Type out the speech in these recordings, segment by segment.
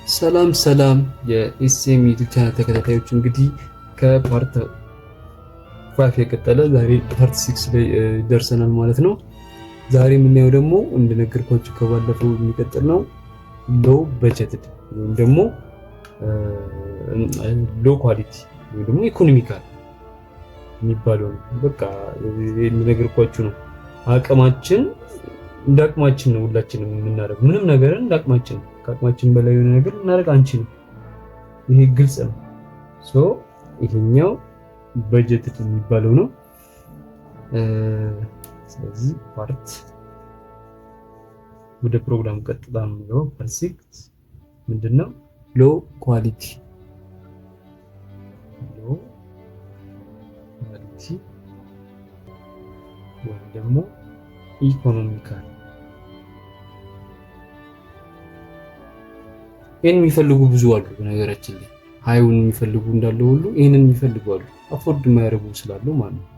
ሰላም ሰላም የኤስኤም ዩቲዩብ ቻናል ተከታታዮች፣ እንግዲህ ከፓርት 5 የቀጠለ ዛሬ ፓርት 6 ላይ ደርሰናል ማለት ነው። ዛሬ የምናየው ደግሞ እንደነገርኳችሁ ከባለፈው የሚቀጥል ነው። ሎው በጀትድ ወይም ደግሞ ሎው ኳሊቲ ወይም ደግሞ ኢኮኖሚካል የሚባለው ነው። በቃ እንደነገርኳችሁ ነው። አቅማችን እንደ አቅማችን ነው ሁላችንም የምናደርገው። ምንም ነገርን እንደ አቅማችን ነው። ከአቅማችን በላይ የሆነ ነገር እናደርግ አንችልም። ይሄ ግልጽ ነው። ይሄኛው በጀት የሚባለው ነው። ስለዚህ ፓርት ወደ ፕሮግራም ቀጥታ ነው። ፓርት 6 ምንድነው? ሎ ኳሊቲ ወይም ደግሞ ኢኮኖሚካል። ይሄን የሚፈልጉ ብዙ አሉ። በነገራችን ላይ ሃይውን የሚፈልጉ እንዳለ ሁሉ ይሄንን የሚፈልጉ አሉ። አፎርድ የማያደርጉ ስላሉ ማለት ነው።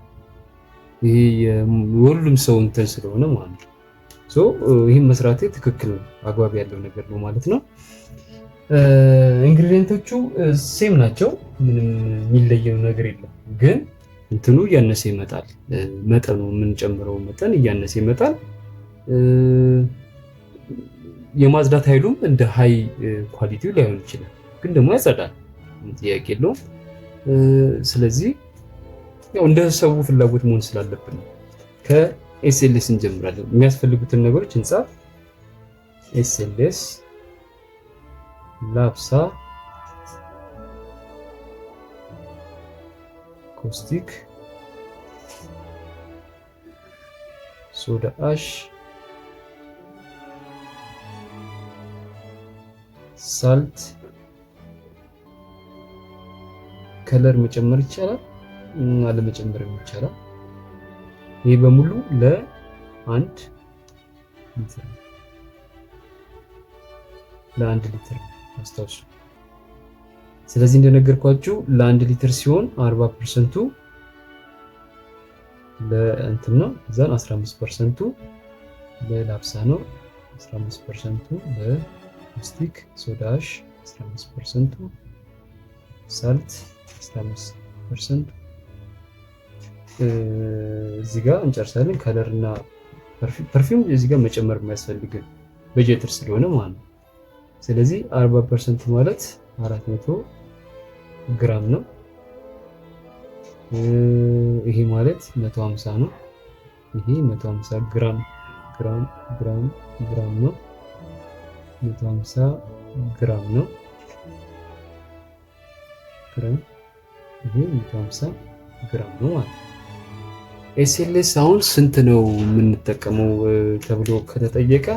ይሄ የሁሉም ሰው እንትን ስለሆነ ማለት ነው። ይሄን መስራቴ ትክክል ነው፣ አግባብ ያለው ነገር ነው ማለት ነው። ኢንግሪዲየንቶቹ ሴም ናቸው፣ ምንም የሚለየው ነገር የለም። ግን እንትኑ እያነሰ ይመጣል። መጠኑ የምንጨምረው መጠን እያነሰ ይመጣል። የማጽዳት ኃይሉም እንደ ሃይ ኳሊቲው ላይሆን ይችላል፣ ግን ደግሞ ያጸዳል፣ ጥያቄ የለውም። ስለዚህ ያው እንደ ሰው ፍላጎት መሆን ስላለብን ነው። ከኤስኤልኤስ እንጀምራለን። የሚያስፈልጉትን ነገሮች እንጻፍ። ኤስኤልኤስ ላፕሳ ኮስቲክ ሶዳ አሽ ሳልት ከለር መጨመር ይቻላል፣ አለመጨመርም ይቻላል። ይሄ በሙሉ ለአንድ ሊትር አስታውሱ። ስለዚህ እንደነገርኳችሁ ለአንድ ሊትር ሲሆን 40%ቱ ለእንትን ነው፣ እዛን 15%ቱ ለላፕሳ ነው፣ 15%ቱ ለኮስቲክ ሶዳ አሽ፣ 15%ቱ ሳልት፣ 15%። እዚህ ጋር እንጨርሳለን። ከለር እና ፐርፊውም እዚህ ጋር መጨመር የማያስፈልግን በጀትር ስለሆነ ማለት ነው። ስለዚህ 40% ማለት 400 ግራም ነው። ይሄ ማለት 150 ነው። ይሄ 150 ግራም ነው። 150 ግራም ነው። ይሄ 150 ግራም ነው ማለት ነው። ኤስኤልኤስ አሁን ስንት ነው የምንጠቀመው ተብሎ ከተጠየቀ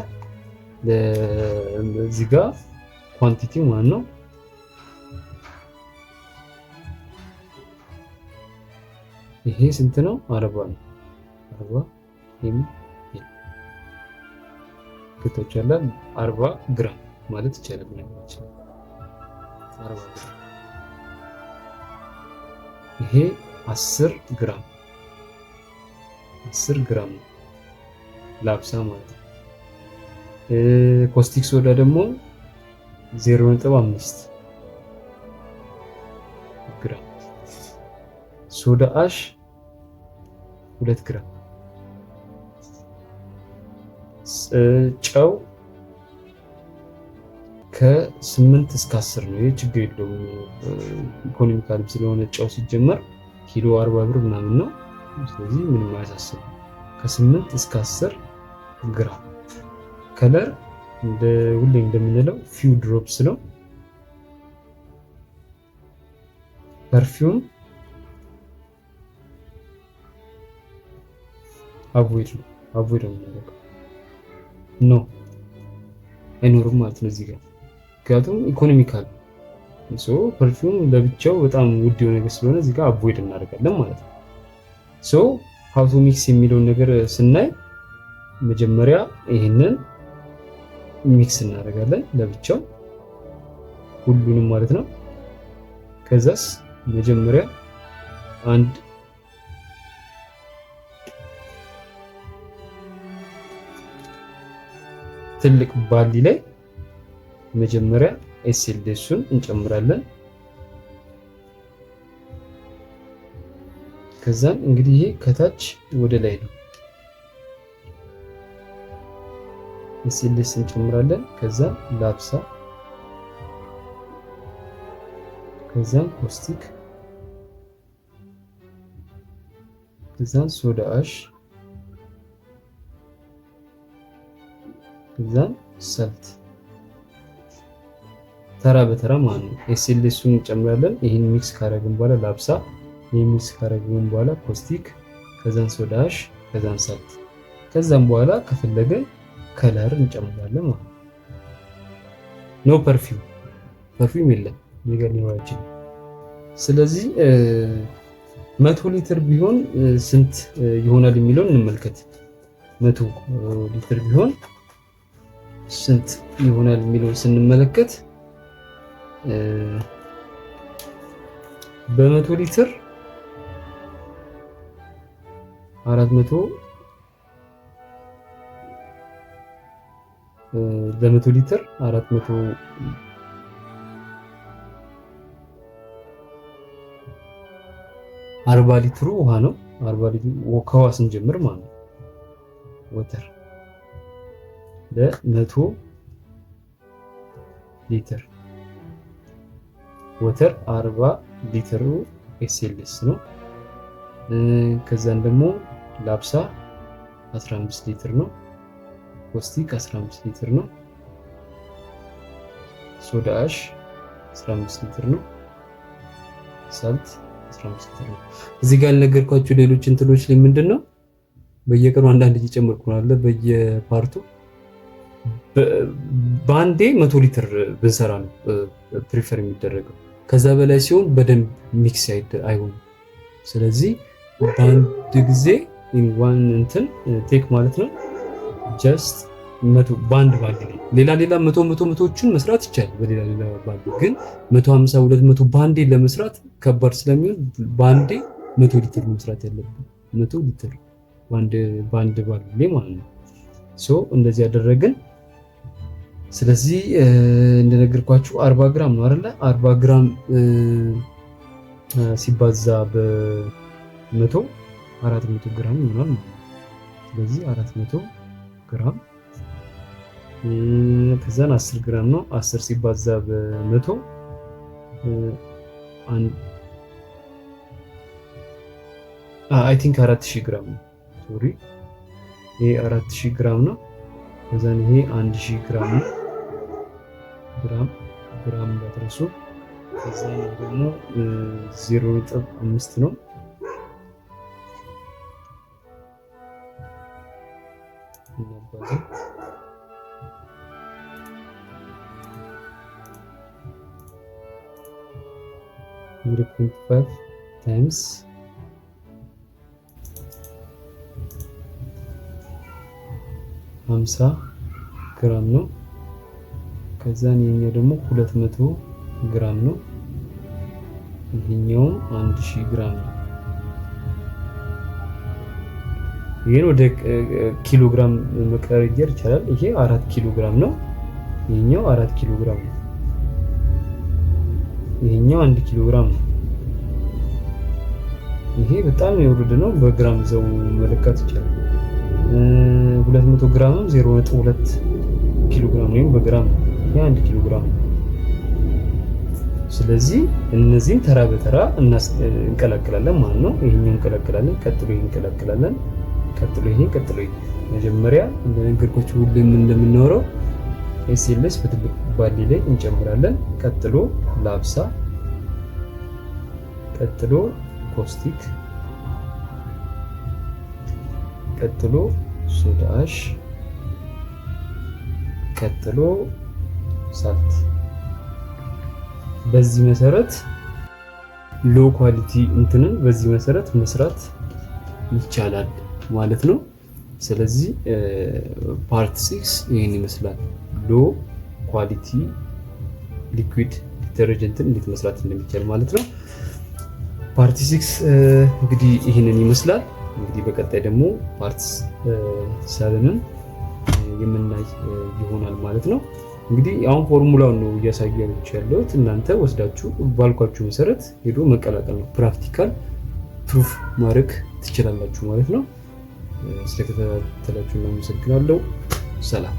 እዚህ ጋር ኳንቲቲ ማለት ነው። ይሄ ስንት ነው? 40 ነው። 40 ከቶች ያለ 40 ግራም ማለት ይቻላል። ነገራችን 40 ግራም። ይሄ 10 ግራም ነው ላፕሳ ማለት ነው። ኮስቲክ ሶዳ ደግሞ 0.5 ግራም፣ ሶዳ አሽ 2 ግራም፣ ጨው ከ8 እስከ 10 ነው። ይሄ ችግር የለውም፣ ኢኮኖሚካል ስለሆነ ጨው ሲጀመር ኪሎ 40 ብር ምናምን ነው። ስለዚህ ምንም አያሳስብም። ከ8 እስከ 10 ግራም። ከለር እንደ ሁሌ እንደምንለው ፊው ድሮፕስ ነው። ፐርፊውም አቮይድ ነው የምናደርገው ነው፣ አይኖርም ማለት ነው እዚህ ጋር። ምክንያቱም ኢኮኖሚካል ፐርፊውም ለብቻው በጣም ውድ የሆነ ነገር ስለሆነ እዚህ ጋር አቮይድ እናደርጋለን ማለት ነው። ሃው ቱ ሚክስ የሚለውን ነገር ስናይ መጀመሪያ ይሄንን ሚክስ እናደርጋለን ለብቻው ሁሉንም ማለት ነው። ከዛስ መጀመሪያ አንድ ትልቅ ባሊ ላይ መጀመሪያ ኤስኤልኤሱን እንጨምራለን። ከዛን እንግዲህ ይሄ ከታች ወደ ላይ ነው። ኤስኤልኤስ እንጨምራለን። ከዛን ላፕሳ፣ ከዛን ኮስቲክ፣ ከዛን ሶዳ አሽ፣ ከዛን ሰልት ተራ በተራ ማለት ነው። ኤስኤልኤሱን እንጨምራለን። ይሄን ሚክስ ካረግን በኋላ ላፕሳ፣ ይሄን ሚክስ ካረግን በኋላ ኮስቲክ፣ ከዛን ሶዳ አሽ፣ ከዛን ሰልት። ከዛም በኋላ ከፈለገን ከለር እንጨምራለን ማለት ነው። ኖ ፐርፊውም የለም ነገር ሊኖራችን። ስለዚህ 100 ሊትር ቢሆን ስንት ይሆናል የሚለውን እንመልከት። 100 ሊትር ቢሆን ስንት ይሆናል የሚለውን ስንመለከት በ100 ሊትር 400 በ100 ሊትር 440 ሊትሩ ውሃ ነው። 40 ሊትሩ ከውሃ ስንጀምር ማለት ነው። ወተር ለ100 ሊትር ወተር 40 ሊትሩ ኤስኤልኤስ ነው። ከዛን ደግሞ ላፕሳ 15 ሊትር ነው። ኮስቲክ 15 ሊትር ነው። ሶዳ አሽ 15 ሊትር ነው። ሳልት 15 ሊትር ነው። እዚህ ጋር ያልነገርኳችሁ ሌሎች እንትኖች ላይ ምንድነው በየቀኑ አንዳንድ እየጨመርኩ ነው አለ በየፓርቱ በአንዴ 100 ሊትር ብንሰራ ነው ፕሪፈር የሚደረገው። ከዛ በላይ ሲሆን በደንብ ሚክስ አይሆንም። ስለዚህ በአንድ ጊዜ ዋን እንትን ቴክ ማለት ነው ጀስት 100 ባንድ ላይ ሌላ 100ዎችን መስራት ይቻላል። በሌላ ባንድ ግን 150 200 ባንዴ ለመስራት ከባድ ስለሚሆን ባንዴ 100 ሊትር መስራት ያለብን 100 ሊትር ባንድ ላይ ማለት ነው። ሶ እንደዚህ ያደረግን። ስለዚህ እንደነገርኳችሁ 40 ግራም ነው አይደለ? 40 ግራም ሲባዛ በ100 400 ግራም ይሆናል ማለት ነው። ስለዚህ 400 ግራም ከዛን 10 ግራም ነው። 10 ሲባዛ በ100 አይ ቲንክ 4000 ግራም ነው። ሶሪ ይሄ 4000 ግራም ነው። ከዛን ይሄ 1000 ግራም ነው። ግራም እንዳትረሱ። ከዛን ደግሞ 0.5 ነው። እናባዛ 0.5 ታይምስ 50 ግራም ነው። ከዛን ይሄኛው ደግሞ 200 ግራም ነው። ይሄኛው 1000 ግራም ነው። ይሄን ወደ ኪሎ ግራም መቀየር ይቻላል። ይሄ 4 ኪሎ ግራም ነው። ይሄኛው 4 ኪሎ ግራም ነው። ይሄኛው 1 ኪሎ ግራም ነው። ይሄ በጣም የወረደ ነው። በግራም ዘው መለካት ይቻላል። 200 ግራምም 0.2 ኪሎ ግራም ነው በግራም ነው። ይሄ 1 ኪሎ ግራም ነው። ስለዚህ እነዚህን ተራ በተራ እንቀላቅላለን ማለት ነው። ይሄኛውን እንቀላቅላለን፣ ቀጥሎ ይሄን እንቀላቅላለን፣ ቀጥሎ ይሄ፣ ቀጥሎ ይሄ። መጀመሪያ እንደነገርኳችሁ ሁሌም እንደምናወራው ኤስኤልኤስ በትልቅ ባሊ ላይ እንጨምራለን። ቀጥሎ ላፕሳ፣ ቀጥሎ ኮስቲክ፣ ቀጥሎ ሶዳ አሽ፣ ቀጥሎ ሳልት። በዚህ መሰረት ሎ ኳሊቲ እንትንን በዚህ መሰረት መስራት ይቻላል ማለት ነው። ስለዚህ ፓርት 6 ይሄን ይመስላል። ሎ ኳሊቲ ሊኩዊድ ዲተርጀንትን እንዴት መስራት እንደሚቻል ማለት ነው። ፓርት 6 እንግዲህ ይሄንን ይመስላል። እንግዲህ በቀጣይ ደግሞ ፓርት 7ን የምናይ ይሆናል ማለት ነው። እንግዲህ አሁን ፎርሙላውን ነው እያሳያችሁ ያለሁት። እናንተ ወስዳችሁ ባልኳችሁ መሰረት ሄዶ መቀላቀል ነው። ፕራክቲካል ፕሩፍ ማድረግ ትችላላችሁ ማለት ነው። ስለተከታተላችሁ እናመሰግናለሁ። ሰላም